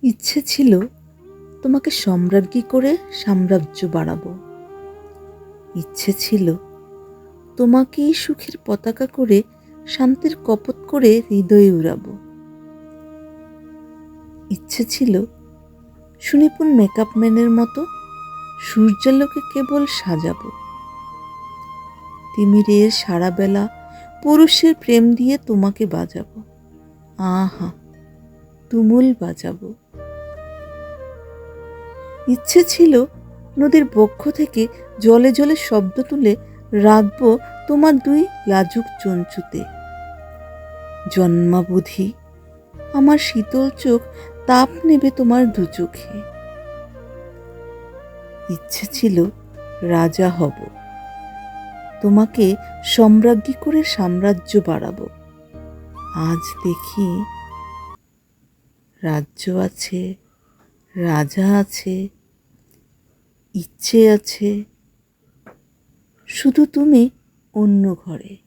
ইচ্ছে ছিল তোমাকে সম্রাজ্ঞী করে সাম্রাজ্য বাড়াবো। ইচ্ছে ছিল তোমাকেই সুখের পতাকা করে শান্তির কপোত করে হৃদয়ে উড়াবো। ইচ্ছে ছিল সুনিপুণ মেকআপ ম্যানের মতো সূর্যালোকে কেবল সাজাবো। তিমিরের সারা বেলা পুরুষের প্রেম দিয়ে তোমাকে বাজাবো। আহা, তুমুল বাজাবো। ইচ্ছে ছিল নদীর বক্ষ থেকে জলে জলে শব্দ তুলে রাখবো তোমার দুই লাজুক চঞ্চুতে। জন্মাবধি আমার শীতল চোখ তাপ নেবে তোমার দু চোখে। ইচ্ছে ছিল রাজা হব, তোমাকে সম্রাজ্ঞী করে সাম্রাজ্য বাড়াবো। আজ দেখি রাজ্য আছে, রাজা আছে, ইচ্ছে আছে, শুধু তুমি অন্য ঘরে।